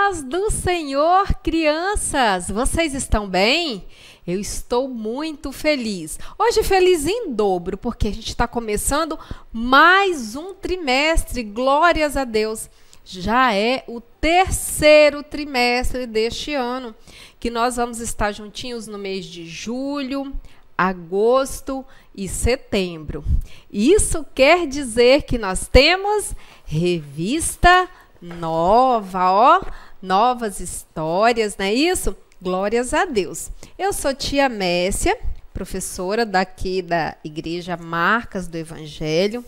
paz do Senhor, crianças! Vocês estão bem? Eu estou muito feliz. Hoje feliz em dobro, porque a gente está começando mais um trimestre, glórias a Deus. Já é o terceiro trimestre deste ano, que nós vamos estar juntinhos no mês de julho, agosto e setembro. Isso quer dizer que nós temos revista nova, ó, novas histórias, não é isso? Glórias a Deus. Eu sou tia Messia, professora daqui da Igreja Marcas do Evangelho,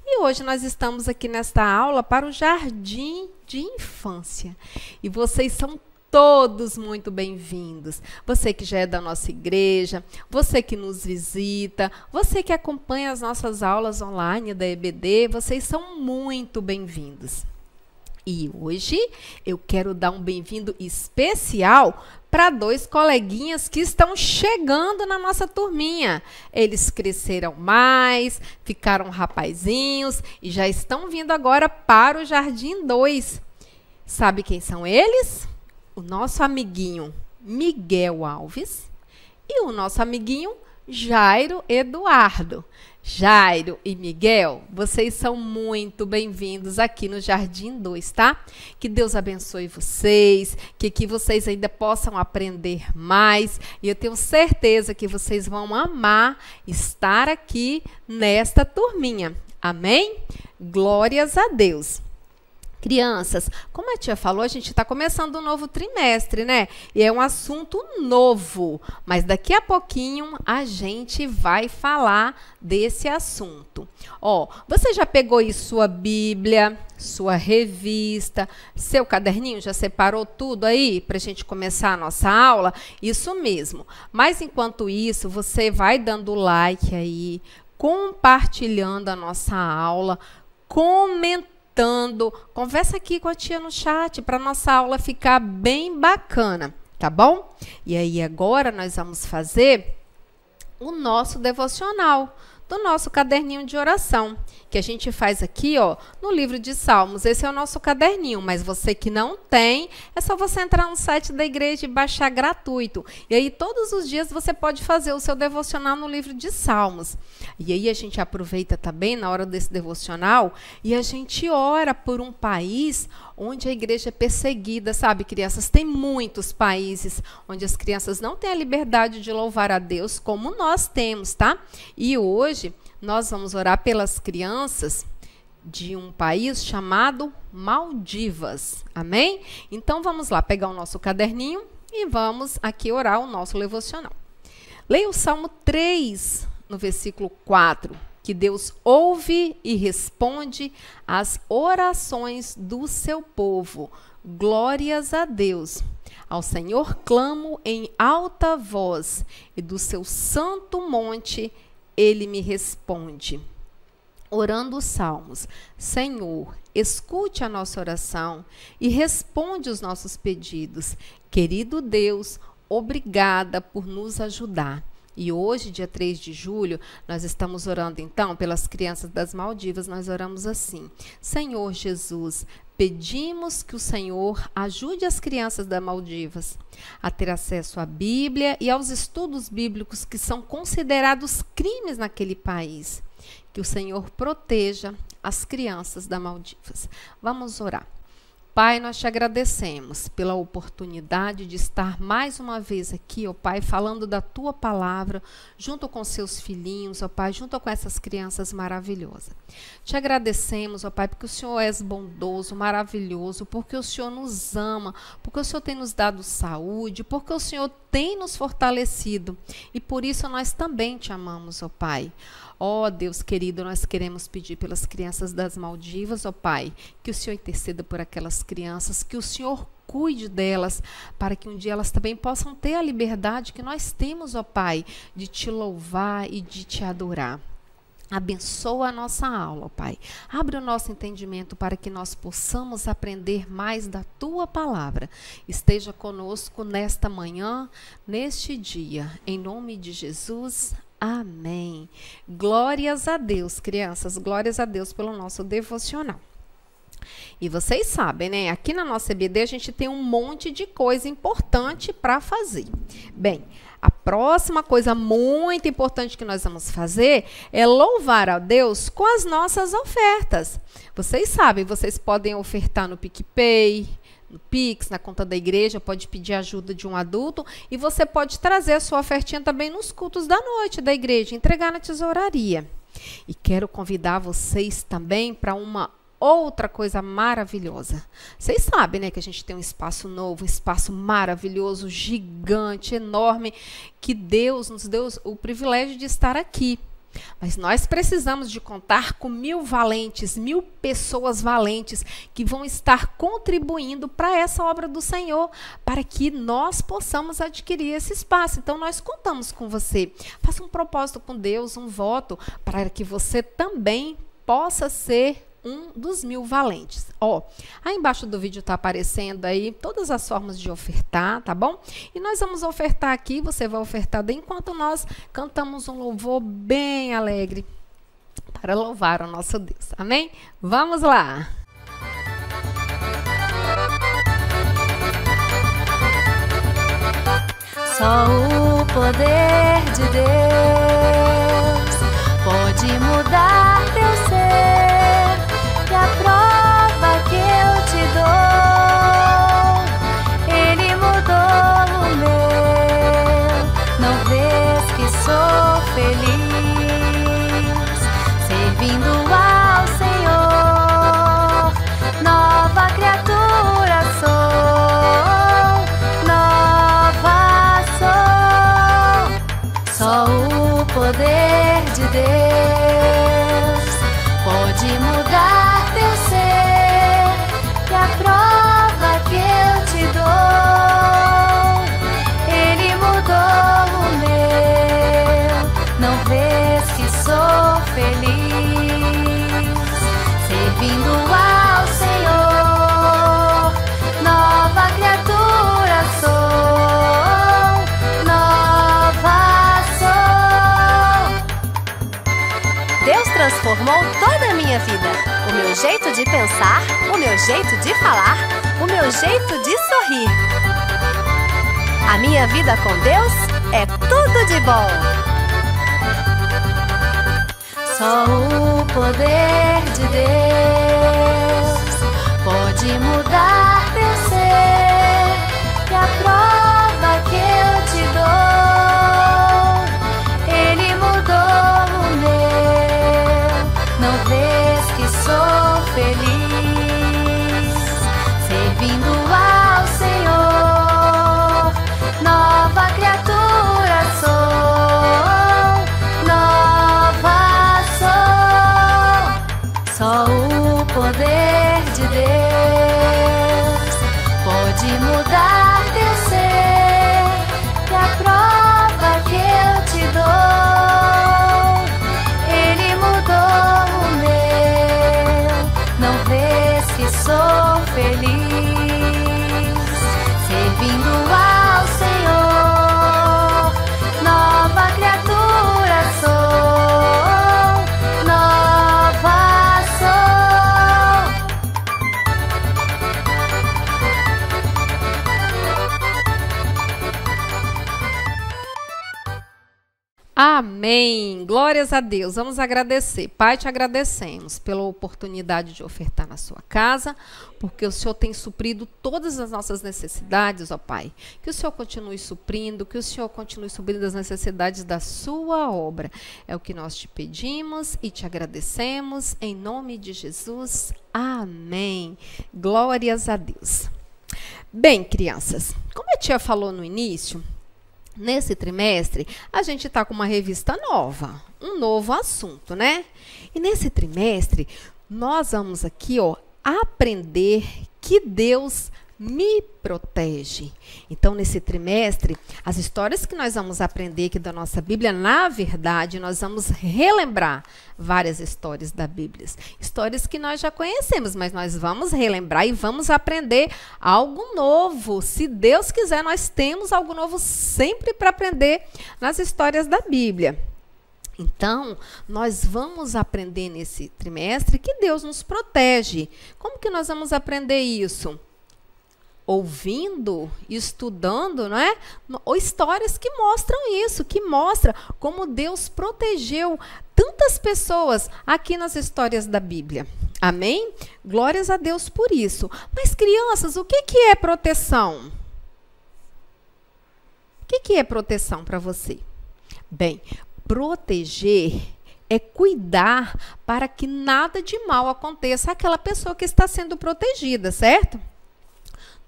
e hoje nós estamos aqui nesta aula para o Jardim de Infância. E vocês são todos muito bem-vindos. Você que já é da nossa igreja, você que nos visita, você que acompanha as nossas aulas online da EBD, vocês são muito bem-vindos. E hoje eu quero dar um bem-vindo especial para dois coleguinhas que estão chegando na nossa turminha. Eles cresceram mais, ficaram rapazinhos e já estão vindo agora para o Jardim 2. Sabe quem são eles? O nosso amiguinho Miguel Alves e o nosso amiguinho Jairo Eduardo. Jairo e Miguel, vocês são muito bem-vindos aqui no Jardim 2, tá? Que Deus abençoe vocês, que aqui vocês ainda possam aprender mais. E eu tenho certeza que vocês vão amar estar aqui nesta turminha. Amém? Glórias a Deus. Crianças, como a tia falou, a gente está começando um novo trimestre, né? E é um assunto novo, mas daqui a pouquinho a gente vai falar desse assunto. Ó, você já pegou aí sua Bíblia, sua revista, seu caderninho? Já separou tudo aí para a gente começar a nossa aula? Isso mesmo. Mas enquanto isso, você vai dando like aí, compartilhando a nossa aula, comentando. Conversa aqui com a tia no chat para nossa aula ficar bem bacana, tá bom? E aí agora nós vamos fazer o nosso devocional do nosso caderninho de oração, que a gente faz aqui, ó, no livro de Salmos. Esse é o nosso caderninho, mas você que não tem, é só você entrar no site da igreja e baixar gratuito. E aí todos os dias você pode fazer o seu devocional no livro de Salmos. E aí a gente aproveita também na hora desse devocional e a gente ora por um país onde a igreja é perseguida, sabe, crianças? Tem muitos países onde as crianças não têm a liberdade de louvar a Deus como nós temos, tá? E hoje nós vamos orar pelas crianças de um país chamado Maldivas. Amém? Então vamos lá pegar o nosso caderninho e vamos aqui orar o nosso devocional. Leia o Salmo 3, no versículo 4. Que Deus ouve e responde às orações do seu povo. Glórias a Deus. Ao Senhor clamo em alta voz, e do seu santo monte ele me responde. Orando os salmos, Senhor, escute a nossa oração e responde os nossos pedidos. Querido Deus, obrigada por nos ajudar. E hoje, dia 3 de julho, nós estamos orando, então, pelas crianças das Maldivas. Nós oramos assim: Senhor Jesus, pedimos que o Senhor ajude as crianças das Maldivas a ter acesso à Bíblia e aos estudos bíblicos que são considerados crimes naquele país. Que o Senhor proteja as crianças das Maldivas. Vamos orar. Pai, nós te agradecemos pela oportunidade de estar mais uma vez aqui, ó Pai, falando da tua palavra, junto com seus filhinhos, ó Pai, junto com essas crianças maravilhosas. Te agradecemos, ó Pai, porque o Senhor és bondoso, maravilhoso, porque o Senhor nos ama, porque o Senhor tem nos dado saúde, porque o Senhor tem nos fortalecido. E por isso nós também te amamos, ó Pai. Ó Deus querido, nós queremos pedir pelas crianças das Maldivas, ó Pai, que o Senhor interceda por aquelas crianças, que o Senhor cuide delas, para que um dia elas também possam ter a liberdade que nós temos, ó Pai, de te louvar e de te adorar. Abençoa a nossa aula, ó Pai. Abre o nosso entendimento para que nós possamos aprender mais da Tua palavra. Esteja conosco nesta manhã, neste dia. Em nome de Jesus, amém. Glórias a Deus, crianças. Glórias a Deus pelo nosso devocional. E vocês sabem, né? Aqui na nossa EBD a gente tem um monte de coisa importante para fazer. Bem, a próxima coisa muito importante que nós vamos fazer é louvar a Deus com as nossas ofertas. Vocês sabem, vocês podem ofertar no PicPay, no Pix, na conta da igreja, pode pedir ajuda de um adulto e você pode trazer a sua ofertinha também nos cultos da noite da igreja, entregar na tesouraria. E quero convidar vocês também para uma outra coisa maravilhosa. Vocês sabem, né, que a gente tem um espaço novo, um espaço maravilhoso, gigante, enorme, que Deus nos deu o privilégio de estar aqui. Mas nós precisamos de contar com 1000 valentes, 1000 pessoas valentes que vão estar contribuindo para essa obra do Senhor, para que nós possamos adquirir esse espaço. Então nós contamos com você. Faça um propósito com Deus, um voto, para que você também possa ser um dos 1000 valentes. Ó, aí embaixo do vídeo tá aparecendo aí todas as formas de ofertar, tá bom? E nós vamos ofertar aqui, você vai ofertar daí enquanto nós cantamos um louvor bem alegre para louvar o nosso Deus. Amém? Vamos lá! Só o poder de Deus pode mudar teu ser. E a prova que eu te dou, Ele mudou o meu. Não vês que sou feliz, servindo ao Senhor. Nova criatura sou, nova sou. Só o poder de Deus pode mudar teu ser, e a prova que eu te dou, Ele mudou o meu. Não vês que sou feliz, servindo ao Senhor. Nova criatura sou, nova sou. Deus transformou toda a minha vida. O meu jeito de pensar, o meu jeito de falar, o meu jeito de sorrir. A minha vida com Deus é tudo de bom. Só o poder de Deus pode mudar teu ser. E a prova que eu te dou, Ele mudou o meu. Não vês que sou feliz, servindo ao Senhor. Nova criatura sou, nova sou. Só o poder de Deus pode mudar teu ser. E a prova que eu te dou, Ele mudou o meu. Não vês que sou feliz, servindo ao Senhor. Nova criatura sou, nova sou. Amém! Glórias a Deus. Vamos agradecer. Pai, te agradecemos pela oportunidade de ofertar na sua casa, porque o Senhor tem suprido todas as nossas necessidades, ó Pai. Que o Senhor continue suprindo, que o Senhor continue suprindo as necessidades da sua obra. É o que nós te pedimos e te agradecemos, em nome de Jesus. Amém. Glórias a Deus. Bem, crianças, como a tia falou no início, nesse trimestre, a gente está com uma revista nova, um novo assunto, né? E nesse trimestre, nós vamos aqui, ó, aprender que Deus me protege. Então, nesse trimestre, as histórias que nós vamos aprender aqui da nossa Bíblia, na verdade, nós vamos relembrar várias histórias da Bíblia. Histórias que nós já conhecemos, mas nós vamos relembrar e vamos aprender algo novo. Se Deus quiser, nós temos algo novo sempre para aprender nas histórias da Bíblia. Então, nós vamos aprender nesse trimestre que Deus nos protege. Como que nós vamos aprender isso? Ouvindo, estudando, não é? Ou histórias que mostram isso, que mostra como Deus protegeu tantas pessoas aqui nas histórias da Bíblia. Amém? Glórias a Deus por isso. Mas, crianças, o que é proteção? O que é proteção para você? Bem, proteger é cuidar para que nada de mal aconteça àquela pessoa que está sendo protegida, certo?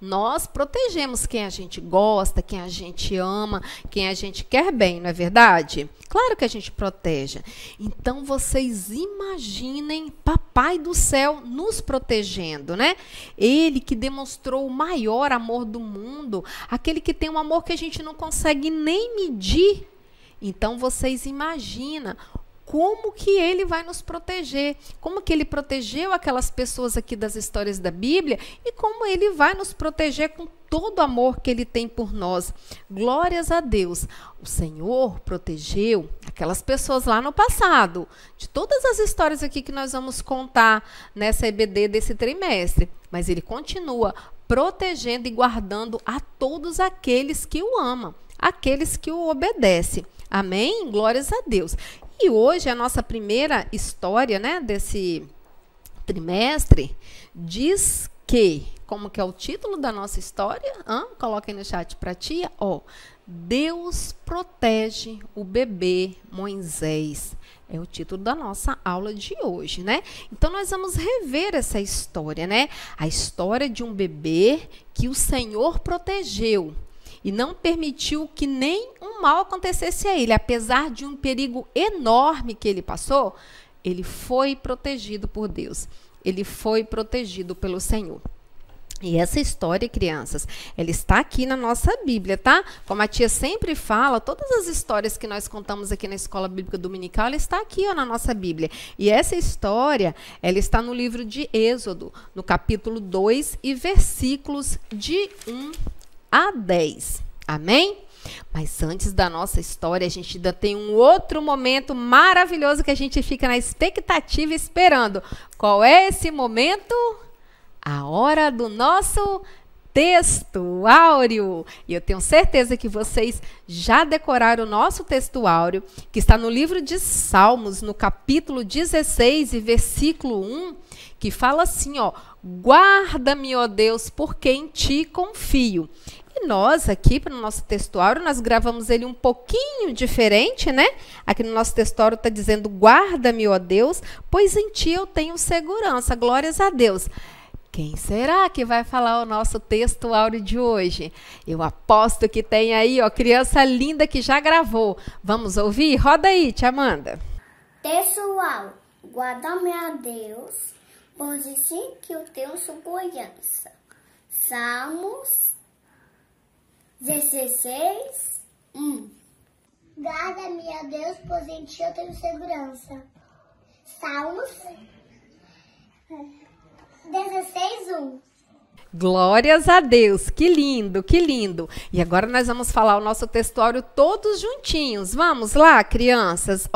Nós protegemos quem a gente gosta, quem a gente ama, quem a gente quer bem, não é verdade? Claro que a gente protege. Então, vocês imaginem Papai do Céu nos protegendo, né? Ele que demonstrou o maior amor do mundo, aquele que tem um amor que a gente não consegue nem medir. Então, vocês imaginam como que ele vai nos proteger, como que ele protegeu aquelas pessoas aqui das histórias da Bíblia e como ele vai nos proteger com todo o amor que ele tem por nós. Glórias a Deus. O Senhor protegeu aquelas pessoas lá no passado, de todas as histórias aqui que nós vamos contar nessa EBD desse trimestre, mas ele continua protegendo e guardando a todos aqueles que o amam, aqueles que o obedecem. Amém? Glórias a Deus. E hoje a nossa primeira história, né, desse trimestre diz que, como que é o título da nossa história? Coloca aí no chat para tia. Deus protege o bebê Moisés. É o título da nossa aula de hoje, né? Então, nós vamos rever essa história, né? A história de um bebê que o Senhor protegeu e não permitiu que nem um mal acontecesse a ele. Apesar de um perigo enorme que ele passou, ele foi protegido por Deus. Ele foi protegido pelo Senhor. E essa história, crianças, ela está aqui na nossa Bíblia, tá? Como a tia sempre fala, todas as histórias que nós contamos aqui na Escola Bíblica Dominical, ela está aqui na nossa Bíblia. E essa história, ela está no livro de Êxodo, no capítulo 2 e versículos de 1 a 10. Amém? Mas antes da nossa história, a gente ainda tem um outro momento maravilhoso que a gente fica na expectativa esperando. Qual é esse momento? A hora do nosso textuário. E eu tenho certeza que vocês já decoraram o nosso textuário, que está no livro de Salmos, no capítulo 16 e versículo 1, que fala assim, guarda-me, ó Deus, porque em ti confio. E nós aqui, para o nosso textuário, nós gravamos ele um pouquinho diferente, né? Aqui no nosso textuário está dizendo, guarda-me, ó Deus, pois em ti eu tenho segurança. Glórias a Deus. Quem será que vai falar o nosso textuário de hoje? Eu aposto que tem aí, criança linda que já gravou. Vamos ouvir? Roda aí, tia Amanda. Textuário, guarda-me a Deus, pois sim que eu tenho segurança. Salmos 16, 1. Guarda-me a Deus, pois em ti eu tenho segurança. Salmos 16, 1. Glórias a Deus, que lindo, que lindo. E agora nós vamos falar o nosso textuário todos juntinhos. Vamos lá, crianças?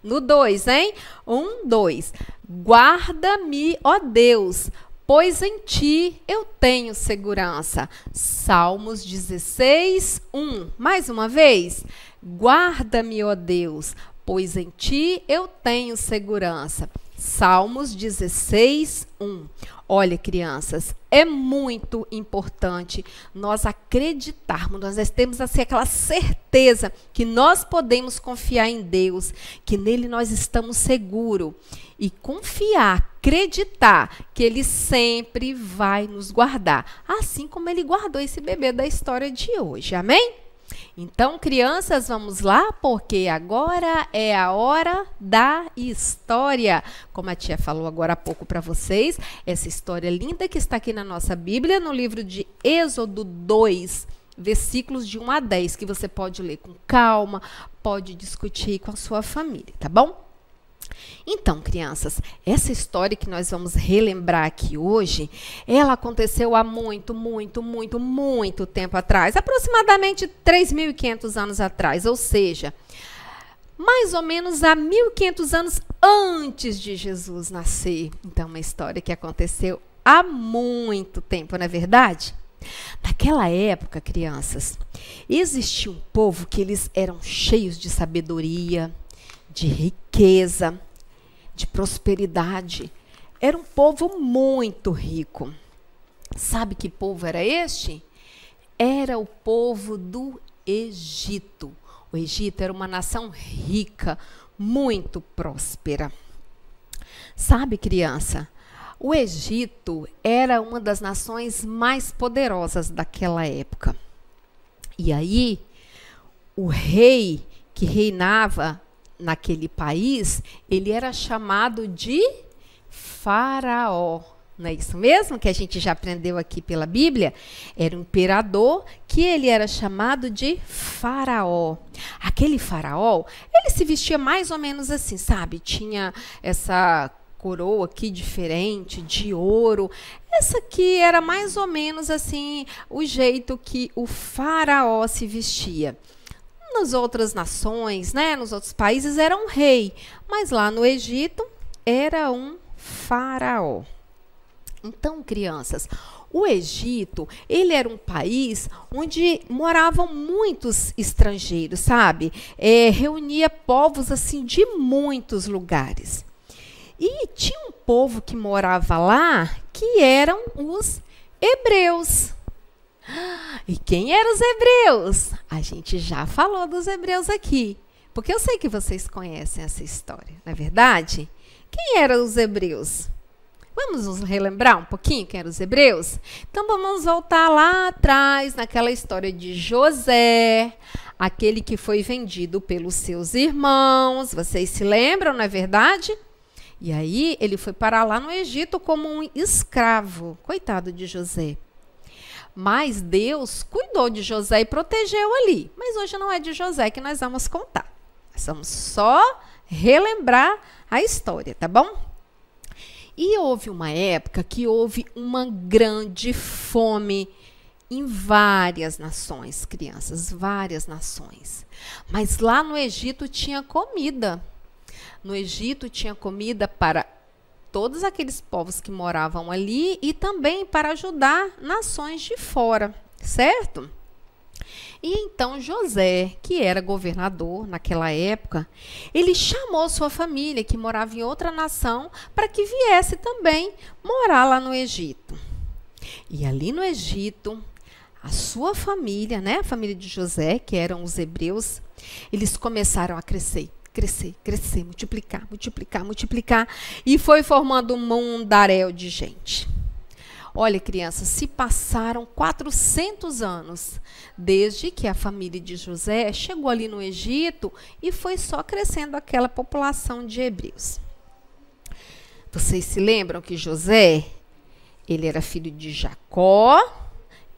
No 2, hein? 1, 2. Guarda-me, ó Deus, pois em ti eu tenho segurança. Salmos 16, 1. Mais uma vez. Guarda-me, ó Deus, pois em ti eu tenho segurança. Salmos 16, 1. Olha, crianças, é muito importante nós acreditarmos, nós temos assim aquela certeza que nós podemos confiar em Deus, que nele nós estamos seguros. E confiar, acreditar que ele sempre vai nos guardar, assim como ele guardou esse bebê da história de hoje, amém? Então, crianças, vamos lá, porque agora é a hora da história. Como a tia falou agora há pouco para vocês, essa história linda que está aqui na nossa Bíblia, no livro de Êxodo 2, versículos de 1 a 10, que você pode ler com calma, pode discutir com a sua família, tá bom? Então, crianças, essa história que nós vamos relembrar aqui hoje, ela aconteceu há muito tempo atrás, aproximadamente 3.500 anos atrás, ou seja, mais ou menos há 1500 anos antes de Jesus nascer. Então, uma história que aconteceu há muito tempo, não é verdade? Naquela época, crianças, existia um povo que eles eram cheios de sabedoria, de riqueza, de prosperidade. Era um povo muito rico. Sabe que povo era este? Era o povo do Egito. O Egito era uma nação rica, muito próspera. Sabe, criança, o Egito era uma das nações mais poderosas daquela época. E aí, o rei que reinava naquele país, ele era chamado de Faraó. Não é isso mesmo que a gente já aprendeu aqui pela Bíblia? Era um imperador que ele era chamado de Faraó. Aquele Faraó, ele se vestia mais ou menos assim, sabe? Tinha essa coroa aqui diferente, de ouro. Essa aqui era mais ou menos assim, o jeito que o Faraó se vestia. Nas outras nações, né, nos outros países, era um rei. Mas lá no Egito, era um Faraó. Então, crianças, o Egito, ele era um país onde moravam muitos estrangeiros, sabe? Reunia povos assim de muitos lugares. E tinha um povo que morava lá que eram os hebreus. E quem eram os hebreus? A gente já falou dos hebreus aqui, porque eu sei que vocês conhecem essa história, não é verdade? Quem eram os hebreus? Vamos nos relembrar um pouquinho quem eram os hebreus? Então vamos voltar lá atrás, naquela história de José, aquele que foi vendido pelos seus irmãos. Vocês se lembram, não é verdade? E aí ele foi parar lá no Egito como um escravo. Coitado de José. Mas Deus cuidou de José e protegeu ali. Mas hoje não é de José que nós vamos contar. Nós vamos só relembrar a história, tá bom? E houve uma época que houve uma grande fome em várias nações, crianças, várias nações. Mas lá no Egito tinha comida. No Egito tinha comida para todos aqueles povos que moravam ali e também para ajudar nações de fora, certo? E então José, que era governador naquela época, ele chamou sua família, que morava em outra nação, para que viesse também morar lá no Egito. E ali no Egito, a sua família, né, a família de José, que eram os hebreus, eles começaram a crescer, multiplicar, e foi formando um mundaréu de gente. Olha, crianças, se passaram 400 anos desde que a família de José chegou ali no Egito e foi só crescendo aquela população de hebreus. Vocês se lembram que José, ele era filho de Jacó,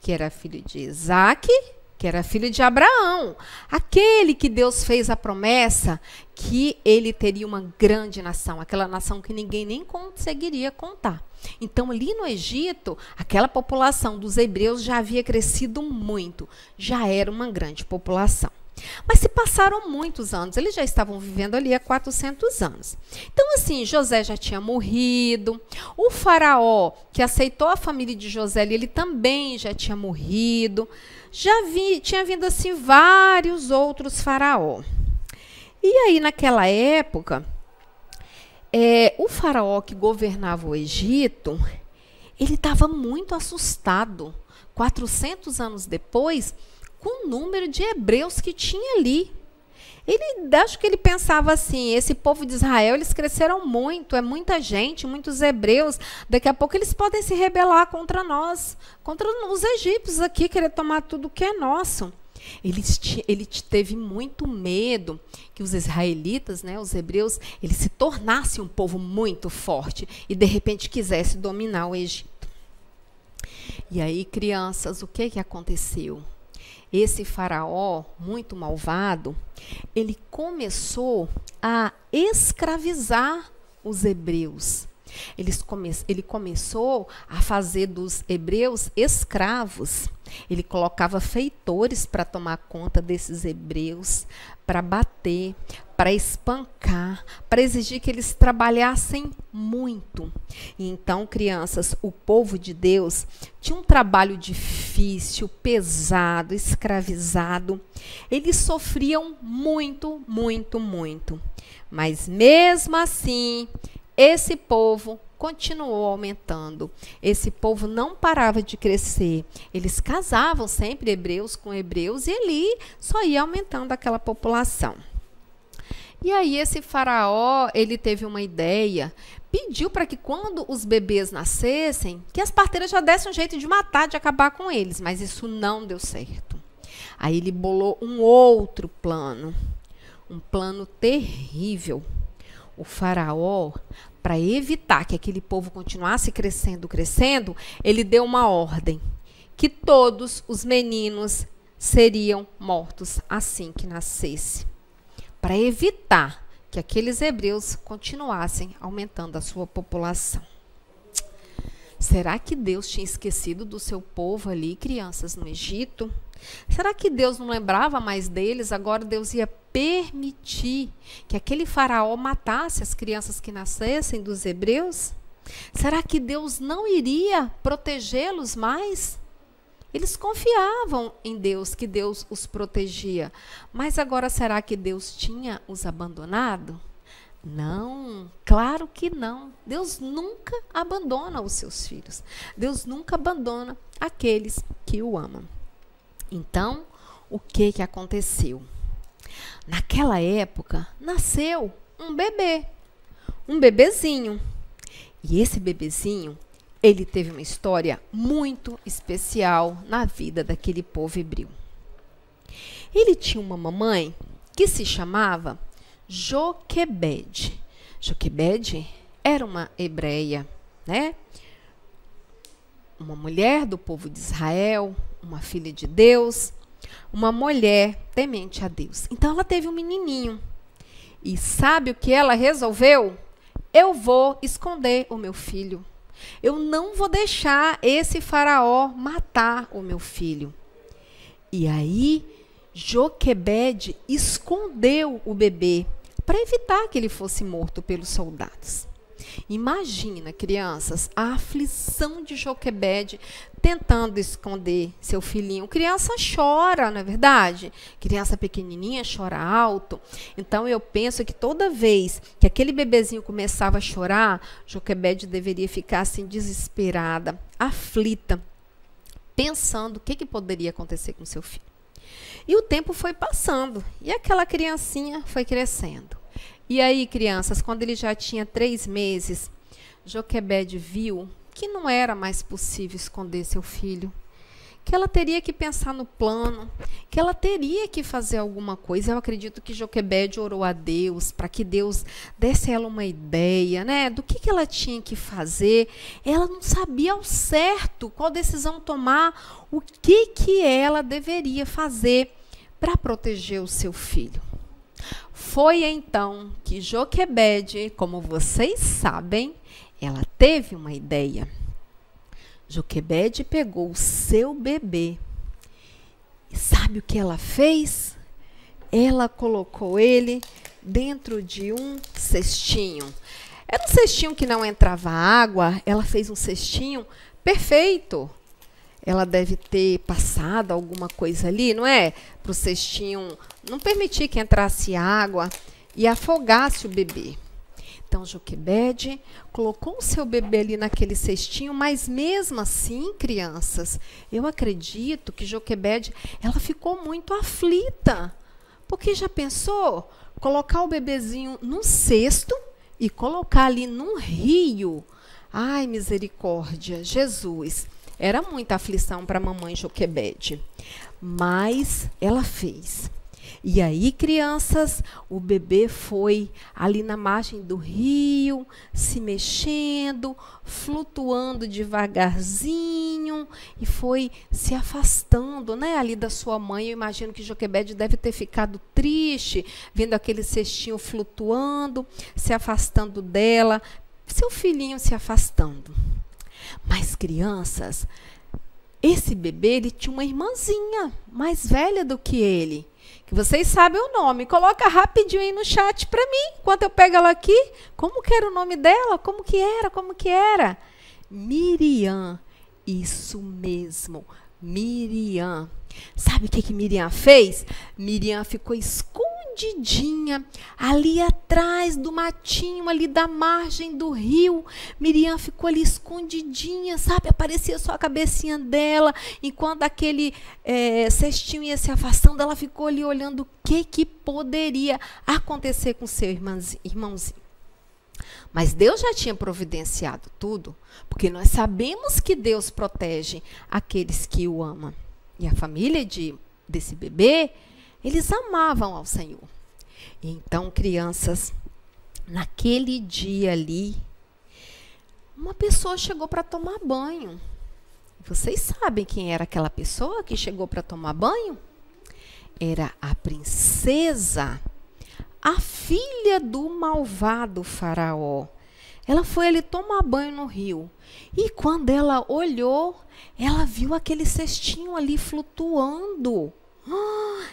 que era filho de Isaac, que era filho de Abraão, aquele que Deus fez a promessa que ele teria uma grande nação, aquela nação que ninguém nem conseguiria contar. Então, ali no Egito, aquela população dos hebreus já havia crescido muito, já era uma grande população. Mas se passaram muitos anos, eles já estavam vivendo ali há 400 anos. Então, assim, José já tinha morrido, o faraó que aceitou a família de José, ele também já tinha morrido, tinha vindo assim vários outros faraó. E aí, naquela época, o faraó que governava o Egito, ele estava muito assustado, 400 anos depois, com o número de hebreus que tinha ali. Acho que ele pensava assim, esse povo de Israel, eles cresceram muito, é muita gente, muitos hebreus, daqui a pouco eles podem se rebelar contra nós, contra os egípcios aqui, querer tomar tudo que é nosso. Ele teve muito medo que os israelitas, né, os hebreus, eles se tornassem um povo muito forte e de repente quisesse dominar o Egito. E aí, crianças, o que aconteceu? Esse faraó, muito malvado, ele começou a escravizar os hebreus. Ele começou a fazer dos hebreus escravos. Ele colocava feitores para tomar conta desses hebreus, para bater, para espancar, para exigir que eles trabalhassem muito. E então, crianças, o povo de Deus tinha um trabalho difícil, pesado, escravizado. Eles sofriam muito, muito, muito. Mas mesmo assim, esse povo continuou aumentando. Esse povo não parava de crescer. Eles casavam sempre hebreus com hebreus e ali só ia aumentando aquela população. E aí esse faraó, ele teve uma ideia, pediu para que quando os bebês nascessem, que as parteiras já dessem um jeito de matar, de acabar com eles, mas isso não deu certo. Aí ele bolou um outro plano, um plano terrível. O faraó, para evitar que aquele povo continuasse crescendo, ele deu uma ordem, que todos os meninos seriam mortos assim que nascesse, para evitar que aqueles hebreus continuassem aumentando a sua população. Será que Deus tinha esquecido do seu povo ali, crianças, no Egito? Será que Deus não lembrava mais deles? Agora Deus ia permitir que aquele faraó matasse as crianças que nascessem dos hebreus? Será que Deus não iria protegê-los mais? Eles confiavam em Deus, que Deus os protegia. Mas agora será que Deus tinha os abandonado? Não, claro que não. Deus nunca abandona os seus filhos. Deus nunca abandona aqueles que o amam. Então, o que aconteceu? Naquela época, nasceu um bebê, um bebezinho. E esse bebezinho, ele teve uma história muito especial na vida daquele povo hebreu. Ele tinha uma mamãe que se chamava Joquebede. Joquebede era uma hebreia, né? Uma mulher do povo de Israel, uma filha de Deus, uma mulher temente a Deus. Então ela teve um menininho. E sabe o que ela resolveu? Eu vou esconder o meu filho. Eu não vou deixar esse faraó matar o meu filho. E aí, Joquebede escondeu o bebê para evitar que ele fosse morto pelos soldados. Imagina, crianças, a aflição de Joquebede tentando esconder seu filhinho. Criança chora, não é verdade? Criança pequenininha chora alto. Então eu penso que toda vez que aquele bebezinho começava a chorar, Joquebede deveria ficar assim desesperada, aflita, pensando o que poderia acontecer com seu filho. E o tempo foi passando e aquela criancinha foi crescendo. E aí, crianças, quando ele já tinha 3 meses, Joquebede viu que não era mais possível esconder seu filho, que ela teria que pensar no plano, que ela teria que fazer alguma coisa. Eu acredito que Joquebede orou a Deus para que Deus desse a ela uma ideia, né, do que ela tinha que fazer. Ela não sabia ao certo qual decisão tomar, o que ela deveria fazer para proteger o seu filho. Foi então que Joquebede, como vocês sabem, ela teve uma ideia. Joquebede pegou o seu bebê. E sabe o que ela fez? Ela colocou ele dentro de um cestinho. Era um cestinho que não entrava água. Ela fez um cestinho perfeito. Ela deve ter passado alguma coisa ali, não é? Para o cestinho não permitir que entrasse água e afogasse o bebê. Então, Joquebede colocou o seu bebê ali naquele cestinho, mas mesmo assim, crianças, eu acredito que Joquebede, ela ficou muito aflita. Porque já pensou? Colocar o bebezinho num cesto e colocar ali num rio. Ai, misericórdia, Jesus. Era muita aflição para a mamãe Joquebede. Mas ela fez. E aí, crianças, o bebê foi ali na margem do rio, se mexendo, flutuando devagarzinho e foi se afastando, né, ali da sua mãe. Eu imagino que Joquebede deve ter ficado triste, vendo aquele cestinho flutuando, se afastando dela, seu filhinho se afastando. Mas, crianças, esse bebê, ele tinha uma irmãzinha mais velha do que ele, que vocês sabem o nome. Coloca rapidinho aí no chat para mim, enquanto eu pego ela aqui. Como que era o nome dela? Como que era? Miriam. Isso mesmo, Miriam. Sabe o que Miriam fez? Miriam ficou escondidinha ali atrás do matinho, ali da margem do rio. Miriam ficou ali escondidinha, sabe? Aparecia só a cabecinha dela. Enquanto aquele cestinho ia se afastando, ela ficou ali olhando o que poderia acontecer com seu irmãozinho. Mas Deus já tinha providenciado tudo, porque nós sabemos que Deus protege aqueles que o amam. E a família desse bebê, eles amavam ao Senhor. Então, crianças, naquele dia ali, uma pessoa chegou para tomar banho. Vocês sabem quem era aquela pessoa que chegou para tomar banho? Era a princesa, a filha do malvado faraó. Ela foi ali tomar banho no rio. E quando ela olhou, ela viu aquele cestinho ali flutuando.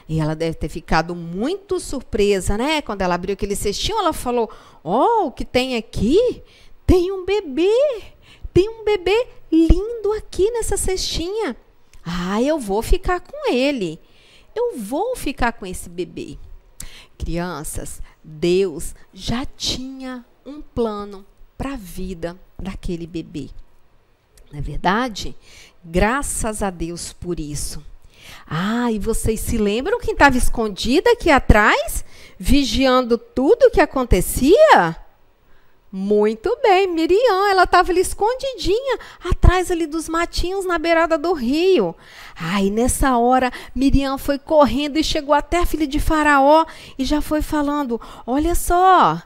E ela deve ter ficado muito surpresa, né? Quando ela abriu aquele cestinho, ela falou: o que tem aqui? Tem um bebê. Tem um bebê lindo aqui nessa cestinha. Eu vou ficar com ele. Eu vou ficar com esse bebê. Crianças, Deus já tinha um plano para a vida daquele bebê. Não é verdade? Graças a Deus por isso. E vocês se lembram quem estava escondida aqui atrás, vigiando tudo o que acontecia? Muito bem, Miriam, ela estava ali escondidinha, atrás ali dos matinhos na beirada do rio. E nessa hora, Miriam foi correndo e chegou até a filha de Faraó e já foi falando: olha só,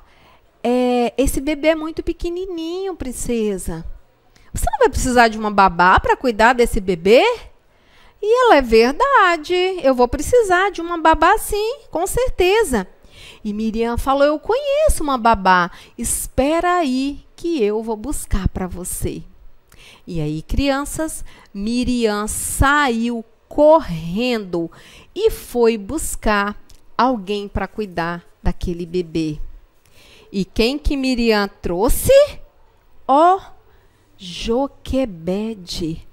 esse bebê é muito pequenininho, princesa. Você não vai precisar de uma babá para cuidar desse bebê? E ela: é verdade, eu vou precisar de uma babá sim, com certeza. E Miriam falou: eu conheço uma babá, espera aí que eu vou buscar para você. E aí, crianças, Miriam saiu correndo e foi buscar alguém para cuidar daquele bebê. E quem que Miriam trouxe? Joquebede,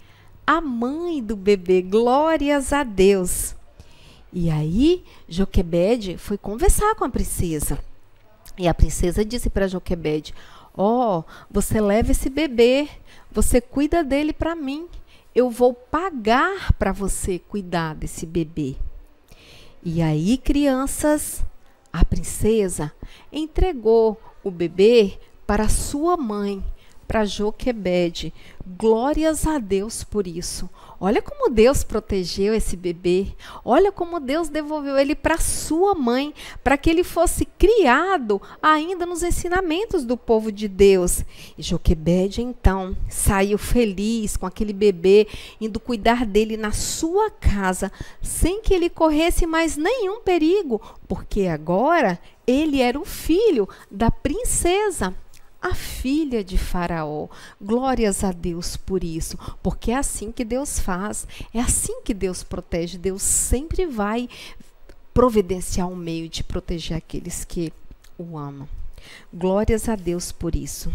a mãe do bebê, glórias a Deus. E aí, Joquebede foi conversar com a princesa. E a princesa disse para Joquebede: você leva esse bebê, você cuida dele para mim. Eu vou pagar para você cuidar desse bebê. E aí, crianças, a princesa entregou o bebê para sua mãe, para Joquebede. Glórias a Deus por isso. Olha como Deus protegeu esse bebê. Olha como Deus devolveu ele para sua mãe, para que ele fosse criado ainda nos ensinamentos do povo de Deus. E Joquebede, então, saiu feliz com aquele bebê, indo cuidar dele na sua casa, sem que ele corresse mais nenhum perigo, porque agora ele era o filho da princesa, a filha de Faraó. Glórias a Deus por isso, porque é assim que Deus faz, é assim que Deus protege. Deus sempre vai providenciar um meio de proteger aqueles que o amam. Glórias a Deus por isso.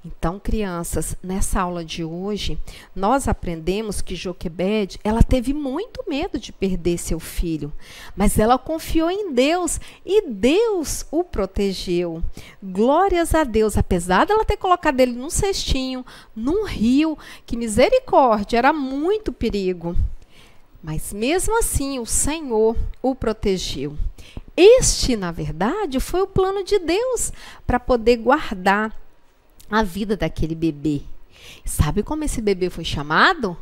Então, crianças, nessa aula de hoje, nós aprendemos que Joquebede, ela teve muito medo de perder seu filho, mas ela confiou em Deus e Deus o protegeu. Glórias a Deus, apesar dela ter colocado ele num cestinho, num rio, que misericórdia, era muito perigo. Mas mesmo assim, o Senhor o protegeu. Este, na verdade, foi o plano de Deus para poder guardar a vida daquele bebê. Sabe como esse bebê foi chamado?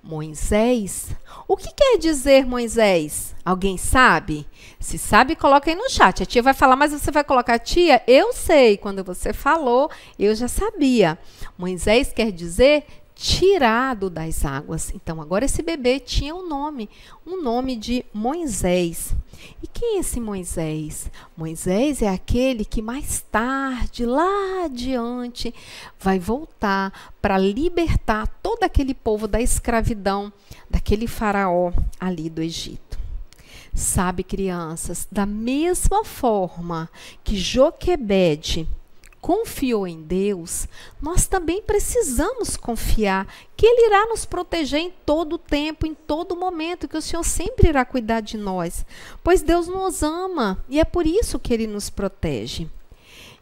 Moisés. O que quer dizer Moisés? Alguém sabe? Se sabe, coloca aí no chat. A tia vai falar, mas você vai colocar: tia, eu sei. Quando você falou, eu já sabia. Moisés quer dizer tirado das águas. Então, agora esse bebê tinha um nome de Moisés. E quem é esse Moisés? Moisés é aquele que mais tarde, lá adiante, vai voltar para libertar todo aquele povo da escravidão, daquele faraó ali do Egito. Sabe, crianças, da mesma forma que Joquebede confiou em Deus, nós também precisamos confiar que Ele irá nos proteger em todo o tempo, em todo momento, que o Senhor sempre irá cuidar de nós, pois Deus nos ama e é por isso que Ele nos protege.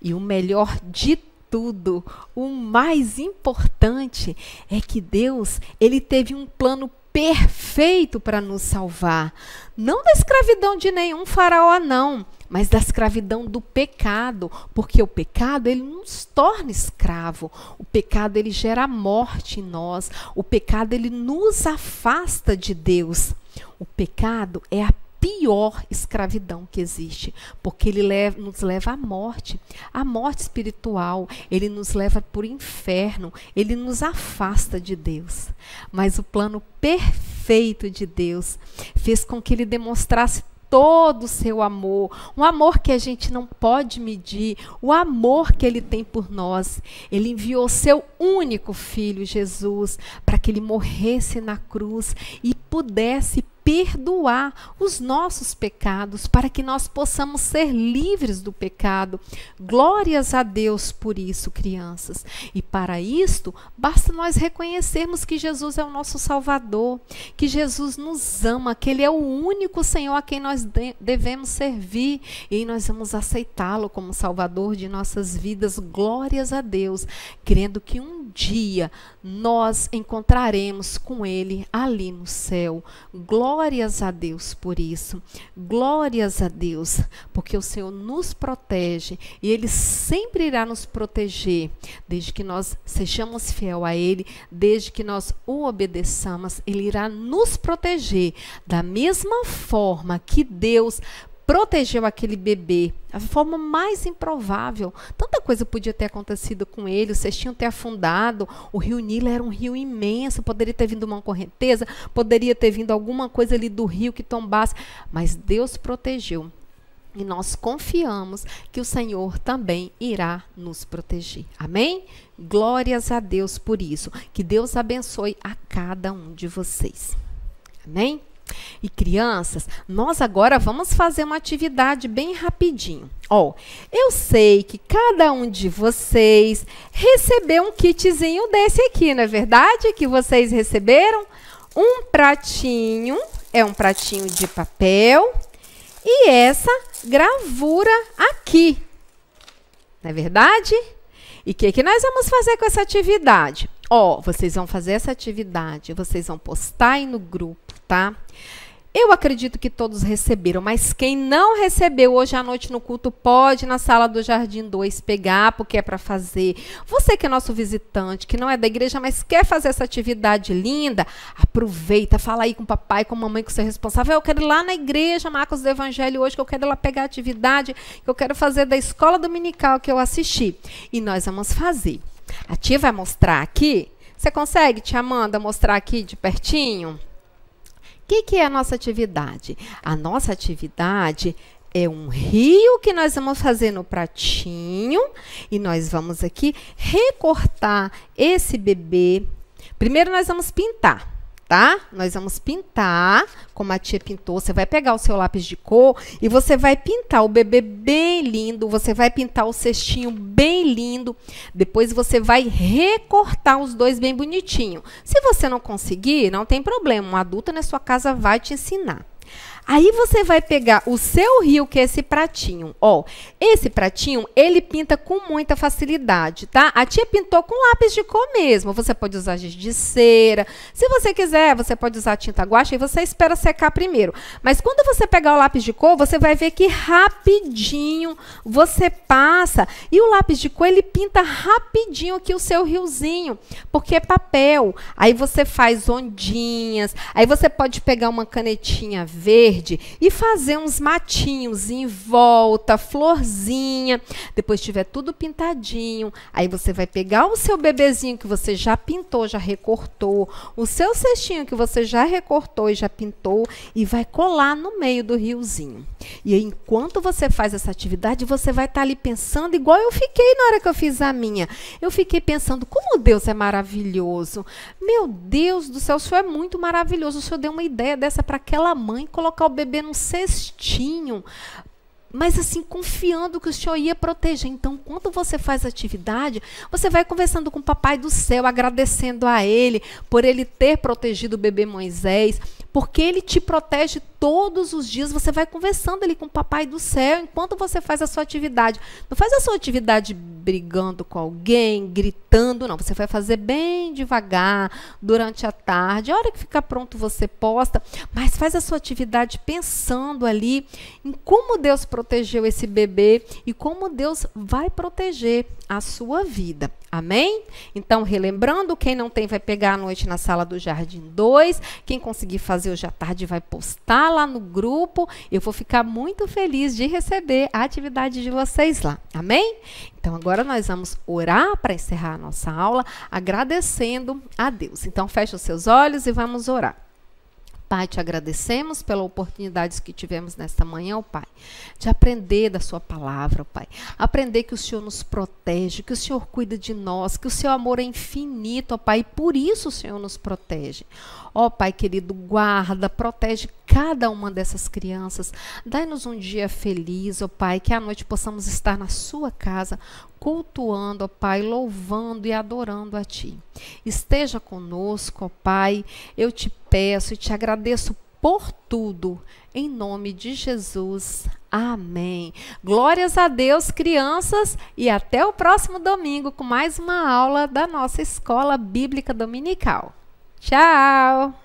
E o melhor de tudo, o mais importante, é que Deus, Ele teve um plano perfeito para nos salvar. Não da escravidão de nenhum faraó, não, mas da escravidão do pecado, porque o pecado, ele nos torna escravo. O pecado, ele gera morte em nós. O pecado, ele nos afasta de Deus. O pecado é a pior escravidão que existe, porque ele nos leva à morte espiritual, ele nos leva para o inferno, ele nos afasta de Deus. Mas o plano perfeito de Deus fez com que ele demonstrasse todo o seu amor, um amor que a gente não pode medir, o amor que Ele tem por nós. Ele enviou seu único Filho, Jesus, para que Ele morresse na cruz e pudesse perdoar os nossos pecados, para que nós possamos ser livres do pecado. Glórias a Deus por isso, crianças. E para isto, basta nós reconhecermos que Jesus é o nosso Salvador, que Jesus nos ama, que Ele é o único Senhor a quem nós devemos servir, e nós vamos aceitá-lo como Salvador de nossas vidas. Glórias a Deus, crendo que um dia nós encontraremos com Ele ali no céu. Glórias a Deus por isso. Glórias a Deus, porque o Senhor nos protege e Ele sempre irá nos proteger, desde que nós sejamos fiel a Ele, desde que nós o obedeçamos. Ele irá nos proteger da mesma forma que Deus protegeu aquele bebê, a forma mais improvável. Tanta coisa podia ter acontecido com ele, o cestinho ter afundado, o rio Nilo era um rio imenso, poderia ter vindo uma correnteza, poderia ter vindo alguma coisa ali do rio que tombasse, mas Deus protegeu. E nós confiamos que o Senhor também irá nos proteger. Amém? Glórias a Deus por isso. Que Deus abençoe a cada um de vocês. Amém? E crianças, nós agora vamos fazer uma atividade bem rapidinho. Eu sei que cada um de vocês recebeu um kitzinho desse aqui, não é verdade? Que vocês receberam um pratinho, é um pratinho de papel e essa gravura aqui, não é verdade? E o que nós vamos fazer com essa atividade? Vocês vão fazer essa atividade, vocês vão postar aí no grupo, tá? Eu acredito que todos receberam, mas quem não recebeu hoje à noite no culto pode ir na sala do Jardim 2 pegar, porque é para fazer. Você que é nosso visitante, que não é da igreja, mas quer fazer essa atividade linda, aproveita, fala aí com o papai, com a mamãe, com o seu responsável. Eu quero ir lá na igreja Marcos do Evangelho hoje, que eu quero ir lá pegar a atividade, que eu quero fazer da escola dominical que eu assisti. E nós vamos fazer. A tia vai mostrar aqui. Você consegue, tia Amanda, mostrar aqui de pertinho? O que é a nossa atividade? A nossa atividade é um rio que nós vamos fazer no pratinho e nós vamos aqui recortar esse bebê. Primeiro nós vamos pintar, tá? Nós vamos pintar como a tia pintou. Você vai pegar o seu lápis de cor e você vai pintar o bebê bem lindo. Você vai pintar o cestinho bem lindo. Depois você vai recortar os dois bem bonitinho. Se você não conseguir, não tem problema. Um adulto na sua casa vai te ensinar. Aí você vai pegar o seu rio, que é esse pratinho. Esse pratinho, ele pinta com muita facilidade, tá? A tia pintou com lápis de cor mesmo. Você pode usar giz de cera. Se você quiser, você pode usar tinta guache e você espera secar primeiro. Mas quando você pegar o lápis de cor, você vai ver que rapidinho você passa. E o lápis de cor, ele pinta rapidinho aqui o seu riozinho, porque é papel. Aí você faz ondinhas. Aí você pode pegar uma canetinha verde, verde e fazer uns matinhos em volta, florzinha. Depois tiver tudo pintadinho, aí você vai pegar o seu bebezinho que você já pintou, já recortou, o seu cestinho que você já recortou e já pintou e vai colar no meio do riozinho. E aí, enquanto você faz essa atividade, você vai estar ali pensando igual eu fiquei na hora que eu fiz a minha. Eu fiquei pensando, como Deus é maravilhoso. Meu Deus do céu, o Senhor é muito maravilhoso. O Senhor deu uma ideia dessa para aquela mãe, colocar o bebê num cestinho, mas assim, confiando que o Senhor ia proteger. Então, quando você faz a atividade, você vai conversando com o Papai do Céu, agradecendo a Ele por Ele ter protegido o bebê Moisés, porque Ele te protege todos os dias. Você vai conversando ali com o Papai do Céu enquanto você faz a sua atividade. Não faz a sua atividade brigando com alguém, gritando, não. Você vai fazer bem devagar, durante a tarde. A hora que ficar pronto, você posta, mas faz a sua atividade pensando ali em como Deus protegeu esse bebê e como Deus vai proteger a sua vida. Amém? Então, relembrando, quem não tem vai pegar à noite na sala do Jardim 2. Quem conseguir fazer hoje à tarde vai postar lá no grupo. Eu vou ficar muito feliz de receber a atividade de vocês lá. Amém? Então, agora nós vamos orar para encerrar a nossa aula, agradecendo a Deus. Então, feche os seus olhos e vamos orar. Pai, te agradecemos pela oportunidade que tivemos nesta manhã, ó Pai, de aprender da sua palavra, ó Pai. Aprender que o Senhor nos protege, que o Senhor cuida de nós, que o seu amor é infinito, ó Pai, e por isso o Senhor nos protege. Ó Pai querido, guarda, protege cada uma dessas crianças. Dai-nos um dia feliz, ó Pai, que à noite possamos estar na sua casa, cultuando, ó Pai, louvando e adorando a Ti. Esteja conosco, ó Pai, eu te peço e te agradeço por tudo, em nome de Jesus. Amém. Glórias a Deus, crianças, e até o próximo domingo com mais uma aula da nossa Escola Bíblica Dominical. Tchau!